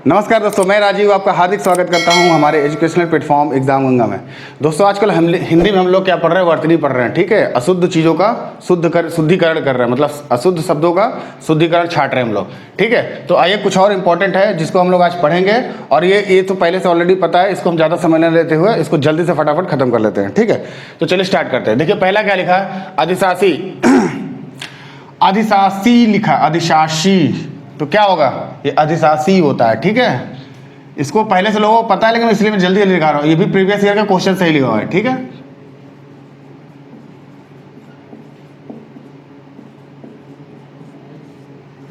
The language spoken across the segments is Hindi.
नमस्कार दोस्तों, मैं राजीव आपका हार्दिक स्वागत करता हूं हमारे एजुकेशनल प्लेटफॉर्म एग्जाम गंगा में। दोस्तों आजकल हम हिंदी में हम लोग क्या पढ़ रहे हैं, वर्तनी पढ़ रहे हैं। ठीक है, अशुद्ध चीज़ों का शुद्धिकरण कर रहे हैं, मतलब अशुद्ध शब्दों का शुद्धिकरण छाट रहे हैं हम लोग। ठीक है, तो आइए कुछ और इंपॉर्टेंट है जिसको हम लोग आज पढ़ेंगे। और ये तो पहले से ऑलरेडी पता है, इसको हम ज़्यादा समय न लेते हुए इसको जल्दी से फटाफट खत्म कर लेते हैं। ठीक है, तो चलिए स्टार्ट करते हैं। देखिए पहला क्या लिखा है, अधिशासी। अधिशासी लिखा, अधिशासी तो क्या होगा, ये अधिशासी होता है। ठीक है, इसको पहले से लोगों को पता है, लेकिन इसलिए मैं जल्दी जल्दी दिखा रहा हूं। ये भी प्रीवियस ईयर का क्वेश्चन सही लिखा हुआ है। ठीक है,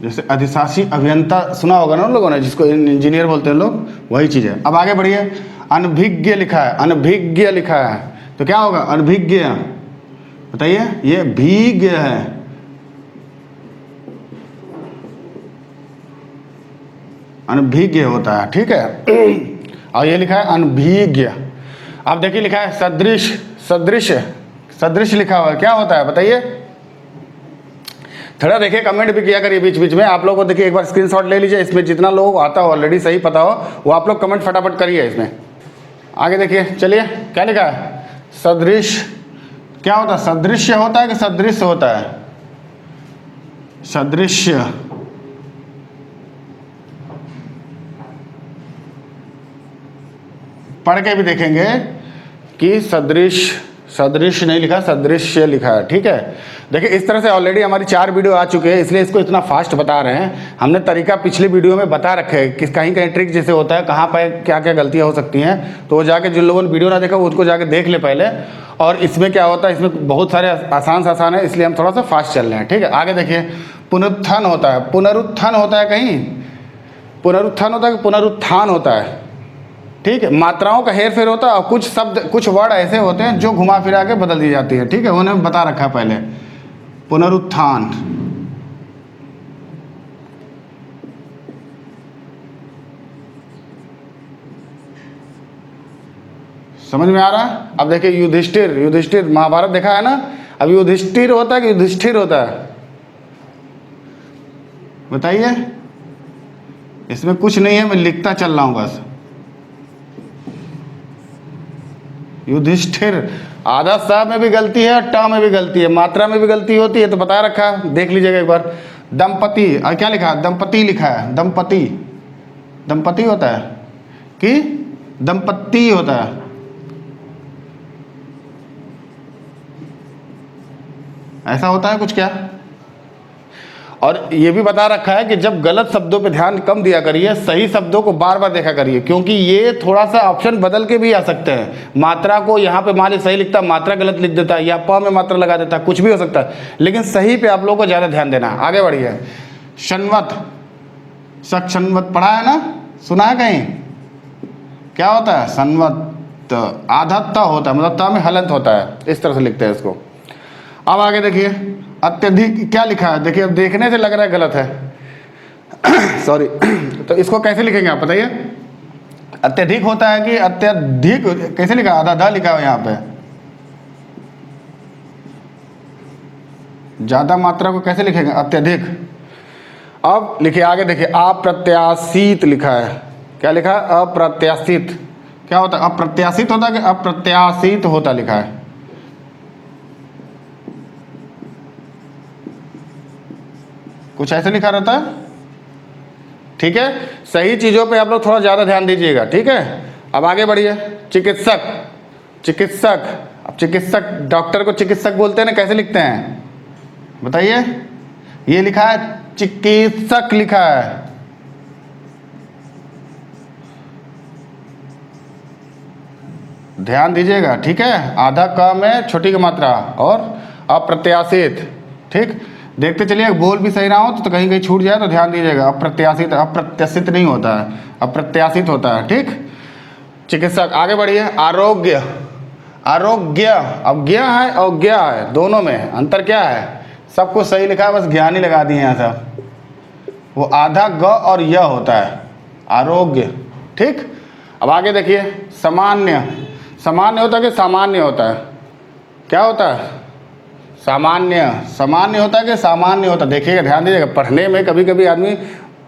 जैसे अधिशासी अभियंता सुना होगा ना उन लोगों ने, जिसको इंजीनियर बोलते हैं लोग, वही चीज है। अब आगे बढ़िए, अनभिज्ञ लिखा है, अनभिज्ञ लिखा है तो क्या होगा, अनभिज्ञ। बताइए, ये भीज्ञ है, अनभिज्ञ होता है। ठीक है, और ये लिखा है अनभिज्ञ। अब देखिए लिखा है सदृश, सदृश, सदृश लिखा हुआ है, क्या होता है बताइए। थोड़ा देखिए, कमेंट भी किया करिए बीच बीच में। आप लोगों को देखिए, एक बार स्क्रीनशॉट ले लीजिए, इसमें जितना लोगों को आता हो, ऑलरेडी सही पता हो, वो आप लोग कमेंट फटाफट करिए इसमें। आगे देखिए, चलिए क्या लिखा है, सदृश। क्या होता है, सदृश्य होता है कि सदृश होता है, सदृश्य। पढ़ के भी देखेंगे कि सदृश, सदृश नहीं लिखा, सदृश्य लिखा है। ठीक है, देखिए इस तरह से ऑलरेडी हमारी 4 वीडियो आ चुके हैं, इसलिए इसको इतना फास्ट बता रहे हैं। हमने तरीका पिछली वीडियो में बता रखे हैं कि कहीं कहीं ट्रिक जैसे होता है, कहाँ पर क्या क्या गलतियाँ हो सकती हैं, तो वो जाके जिन लोगों ने वीडियो ना देखा वो उसको जाके देख ले पहले। और इसमें क्या होता है, इसमें बहुत सारे आसान है, इसलिए हम थोड़ा सा फास्ट चल रहे हैं। ठीक है, आगे देखिए, पुनरुत्थान होता है, पुनरुत्थान होता है, कहीं पुनरुत्थान होता है कि पुनरुत्थान होता है। ठीक है, मात्राओं का हेर फेर होता है, और कुछ शब्द, कुछ वर्ड ऐसे होते हैं जो घुमा फिरा के बदल दी जाती है। ठीक है, उन्हें बता रखा है पहले। पुनरुत्थान, समझ में आ रहा है। अब देखिए युधिष्ठिर, युधिष्ठिर महाभारत देखा है ना। अब युधिष्ठिर होता है कि युधिष्ठिर होता है, बताइए। इसमें कुछ नहीं है, मैं लिखता चल रहा हूं बस। युधिष्ठिर, आधा स में भी गलती है, ट में भी गलती है, मात्रा में भी गलती होती है, तो बता रखा है, देख लीजिएगा एक बार। दंपति, और क्या लिखा है, दंपति लिखा है, दंपति, दंपति होता है कि दंपत्ति होता है, ऐसा होता है कुछ क्या। और ये भी बता रखा है कि जब गलत शब्दों पे ध्यान कम दिया करिए, सही शब्दों को बार बार देखा करिए, क्योंकि ये थोड़ा सा ऑप्शन बदल के भी आ सकते हैं। मात्रा को यहाँ पे मान ली सही लिखता, मात्रा गलत लिख देता है, या प में मात्रा लगा देता है, कुछ भी हो सकता है, लेकिन सही पे आप लोगों को ज़्यादा ध्यान देना है। आगे बढ़िए, शनवत, शनवत पढ़ा है ना, सुना है कहीं, क्या होता है, सनवत, आधा त होता है, मतलब त में हलंत होता है, इस तरह से लिखते हैं इसको। अब आगे देखिए, अत्यधिक, क्या लिखा है, देखिए अब देखने से लग रहा है गलत है सॉरी तो इसको कैसे लिखेंगे आप बताइए। अत्यधिक होता है कि अत्यधिक, कैसे लिखा, आधा ध लिखा है यहाँ पे, ज्यादा मात्रा को कैसे लिखेंगे, अत्यधिक। अब लिखिए आगे, देखिए अप्रत्याशित लिखा है, क्या लिखा है, अप्रत्याशित। क्या होता है, अप्रत्याशित होता है कि अप्रत्याशित होता लिखा है, कुछ ऐसे लिखा रहता है। ठीक है, सही चीज़ों पे आप लोग थोड़ा ज़्यादा ध्यान दीजिएगा। ठीक है, अब आगे बढ़िए, चिकित्सक, चिकित्सक। अब चिकित्सक, डॉक्टर को चिकित्सक बोलते हैं ना, कैसे लिखते हैं बताइए। ये लिखा है चिकित्सक लिखा है, ध्यान दीजिएगा। ठीक है, आधा क में छोटी की मात्रा और अप्रत्याशित। ठीक, देखते चलिए, बोल भी सही ना हो तो कहीं कहीं छूट जाए तो ध्यान दीजिएगा। अप्रत्याशित, अप्रत्याशित नहीं होता है, अप्रत्याशित होता है। ठीक, चिकित्सक। आगे बढ़िए, आरोग्य, आरोग्य। अब ज्ञ है और ज्ञ है, दोनों में अंतर क्या है, सब कुछ सही लिखा है, बस ज्ञान ही लगा दिए हैं सब। वो आधा ग और य होता है, आरोग्य। ठीक, अब आगे देखिए, सामान्य, सामान्य होता है कि सामान्य होता है, क्या होता है, सामान्य, सामान्य होता है कि सामान्य होता है। देखिएगा, ध्यान दीजिएगा, पढ़ने में कभी कभी आदमी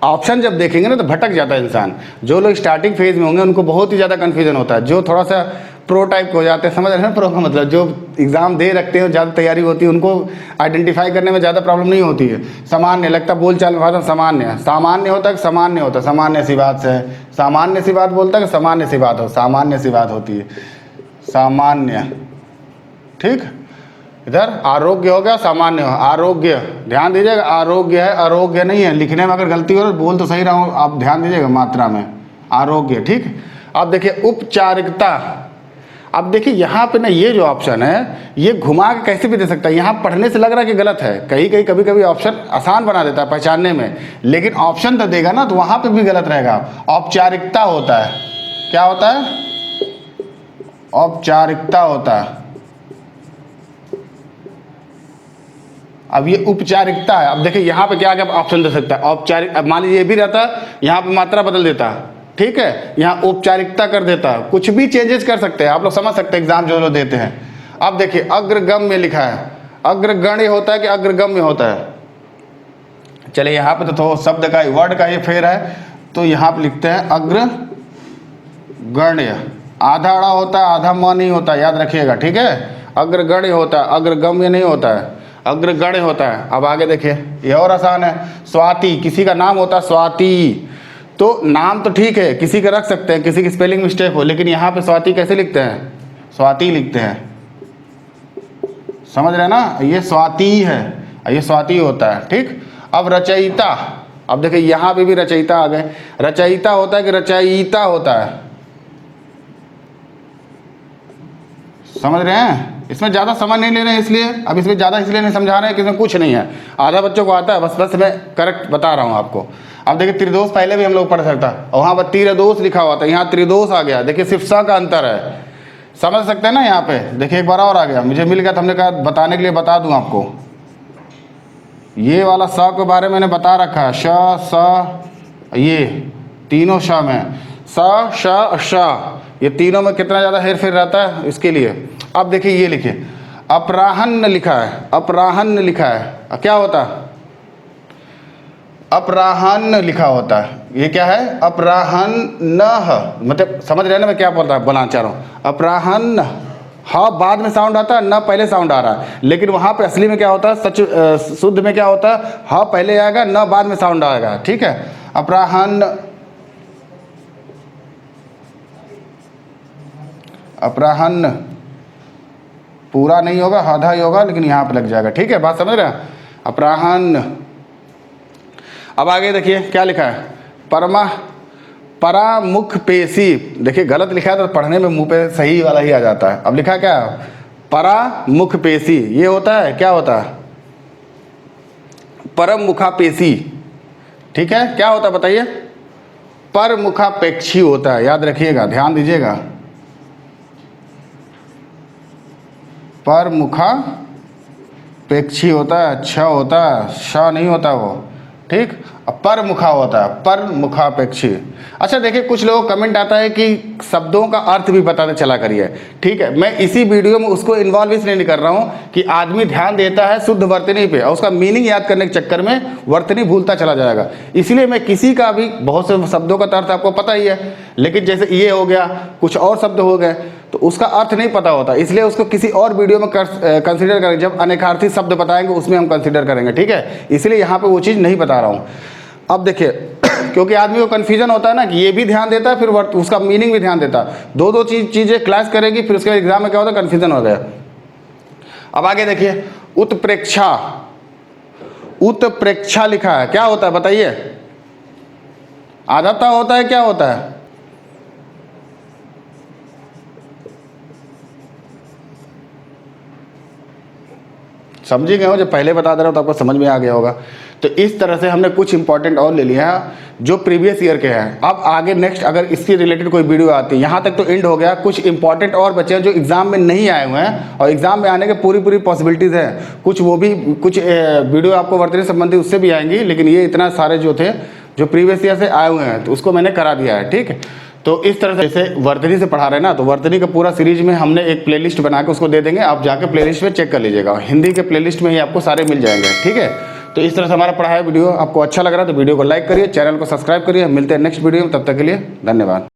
ऑप्शन जब देखेंगे ना तो भटक जाता है इंसान। जो लोग स्टार्टिंग फेज में होंगे उनको बहुत ही ज़्यादा कन्फ्यूजन होता है। जो थोड़ा सा प्रो टाइप हो जाते हैं, समझ रहे हैं ना, प्रो का मतलब जो एग्ज़ाम दे रखते हैं, ज़्यादा तैयारी होती है, उनको आइडेंटिफाई करने में ज़्यादा प्रॉब्लम नहीं होती है। सामान्य लगता, बोल चाल में भाषा सामान्य, सामान्य होता है कि सामान्य होता है, सामान्य सी बात है, सामान्य सी बात बोलता है कि सामान्य सी बात हो, सामान्य सी बात होती है, सामान्य। ठीक, इधर आरोग्य हो गया, सामान्य हो, आरोग्य, ध्यान दीजिएगा, आरोग्य है, आरोग्य नहीं है। लिखने में अगर गलती हो तो बोल तो सही रहा हूँ, आप ध्यान दीजिएगा मात्रा में, आरोग्य। ठीक, अब देखिए उपचारिकता। अब देखिए यहाँ पे ना ये जो ऑप्शन है ये घुमा के कैसे भी दे सकता है। यहाँ पढ़ने से लग रहा है कि गलत है, कहीं कहीं कभी कभी ऑप्शन आसान बना देता है पहचानने में, लेकिन ऑप्शन तो देगा ना तो वहाँ पे भी गलत रहेगा। औपचारिकता होता है, क्या होता है? औपचारिकता होता है। अब ये उपचारिकता है। अब देखिए यहाँ पे क्या क्या ऑप्शन दे सकता है। औपचारिक, अब मान लीजिए ये भी रहता, यहाँ पे मात्रा बदल देता, ठीक है, यहाँ औपचारिकता कर देता, कुछ भी चेंजेस कर सकते हैं। आप लोग समझ सकते हैं एग्जाम जो लोग देते हैं। अब देखिए अग्रगम्य लिखा है, अग्रगण्य होता है कि अग्रगम्य होता है? चलिए यहाँ पे तो शब्द का वर्ड का ये फेर है, तो यहाँ पे लिखते हैं अग्रगण्य। आधा अड़ा होता है, आधा म नहीं होता, याद रखिएगा, ठीक है। अग्रगण्य होता है, अग्रगम्य नहीं होता है, अग्रगण्य होता है। अब आगे देखिए ये और आसान है, स्वाति, किसी का नाम होता है स्वाति, तो नाम तो ठीक है किसी का रख सकते हैं, किसी की स्पेलिंग मिस्टेक हो, लेकिन यहाँ पे स्वाति कैसे लिखते हैं? स्वाति लिखते हैं, समझ रहे हैं ना, ये स्वाति है, ये स्वाति होता है। ठीक, अब रचयिता। अब देखिए यहाँ पे भी रचयिता आ गए। रचयिता होता है कि रचयिता होता है? समझ रहे हैं? इसमें ज़्यादा समझ नहीं ले रहे हैं इसलिए, अब इसमें ज़्यादा इसलिए नहीं समझा रहे हैं कि इसमें कुछ नहीं है, आधा बच्चों को आता है, बस मैं करेक्ट बता रहा हूँ आपको। अब देखिए त्रिदोष पहले भी हम लोग पढ़ सकता, और वहाँ पर त्रिदोष लिखा हुआ था, यहाँ त्रिदोष आ गया। देखिए सिर्फ स का अंतर है, समझ सकते हैं ना। यहाँ पे देखिए एक बार और आ गया, मुझे मिल गया तो हमने कहा बताने के लिए बता दूँ आपको। ये वाला स के बारे में मैंने बता रखा है, श स, ये तीनों श में, स श श, ये तीनों में कितना ज़्यादा हेर फेर रहता है इसके लिए। अब देखिए ये लिखिए अपराह्न लिखा है, अपराह्न लिखा है, क्या होता है? अपराह्न लिखा होता है, ये क्या है? अपराह्न, मतलब समझ रहे हैं ना मैं क्या बोलना चाह रहा हूँ? अपराह्न, हाँ बाद में साउंड आता है, न पहले साउंड आ रहा है, लेकिन वहाँ पे असली में क्या होता है? सच शुद्ध में क्या होता है? हाँ पहले आएगा, न बाद में साउंड आएगा, ठीक है। अपराह्न, अपराह्न पूरा नहीं होगा, आधा ही होगा, लेकिन यहाँ पे लग जाएगा, ठीक है, बात समझ रहे हैं? अपराह्न। अब आगे देखिए क्या लिखा है? परामुख पेशी। देखिए गलत लिखा है तो पढ़ने में मुंह पे सही वाला ही आ जाता है। अब लिखा क्या? परामुख पेशी, ये होता है, क्या होता है? परमुखा पेशी, ठीक है, क्या होता है बताइए? परमुखापेक्षी होता है, याद रखिएगा, ध्यान दीजिएगा, परमुखापेक्षी होता है, अच्छा होता है, श नहीं होता वो, ठीक। अब परमुखा होता है, परमुखापेक्षी। अच्छा देखिए कुछ लोगों कमेंट आता है कि शब्दों का अर्थ भी बताते चला करिए, ठीक है। मैं इसी वीडियो में उसको इन्वॉल्व इसलिए नहीं कर रहा हूँ कि आदमी ध्यान देता है शुद्ध वर्तनी पे और उसका मीनिंग याद करने के चक्कर में वर्तनी भूलता चला जाएगा। इसलिए मैं किसी का भी, बहुत से शब्दों का अर्थ आपको पता ही है, लेकिन जैसे ये हो गया, कुछ और शब्द हो गए तो उसका अर्थ नहीं पता होता, इसलिए उसको किसी और वीडियो में कंसीडर करेंगे। जब अनेकार्थी शब्द बताएंगे उसमें हम कंसीडर करेंगे, ठीक है। इसलिए यहाँ पे वो चीज़ नहीं बता रहा हूँ। अब देखिए क्योंकि आदमी को कन्फ्यूजन होता है ना कि ये भी ध्यान देता है फिर उसका मीनिंग भी ध्यान देता है, दो चीज़ें क्लास करेगी, फिर उसके एग्जाम में क्या होता है? कन्फ्यूजन हो गया। अब आगे देखिए उत्प्रेक्षा, उत्प्रेक्षा लिखा है, क्या होता है बताइए? आदता होता है, क्या होता है? समझी गए हो? जब पहले बता दे रहा हूँ तो आपको समझ में आ गया होगा। तो इस तरह से हमने कुछ इंपॉर्टेंट और ले लिया है जो प्रीवियस ईयर के हैं। अब आगे नेक्स्ट अगर इसके रिलेटेड कोई वीडियो आती है, यहाँ तक तो एंड हो गया। कुछ इंपॉर्टेंट और बचे हैं जो एग्जाम में नहीं आए हुए हैं और एग्जाम में आने के पूरी पॉसिबिलिटीज़ है। कुछ वो भी, कुछ वीडियो आपको वर्तनी संबंधी उससे भी आएंगी, लेकिन ये इतना सारे जो थे जो प्रीवियस ईयर से आए हुए हैं तो उसको मैंने करा दिया है, ठीक है। तो इस तरह से जैसे वर्तनी से पढ़ा रहे हैं ना, तो वर्तनी का पूरा सीरीज में हमने एक प्लेलिस्ट बना के उसको दे देंगे, आप जाके प्लेलिस्ट में चेक कर लीजिएगा। हिंदी के प्लेलिस्ट में ही आपको सारे मिल जाएंगे, ठीक है। तो इस तरह से हमारा पढ़ाया वीडियो आपको अच्छा लग रहा है तो वीडियो को लाइक करिए, चैनल को सब्सक्राइब करिए। मिलते हैं नेक्स्ट वीडियो में, तब तक के लिए धन्यवाद।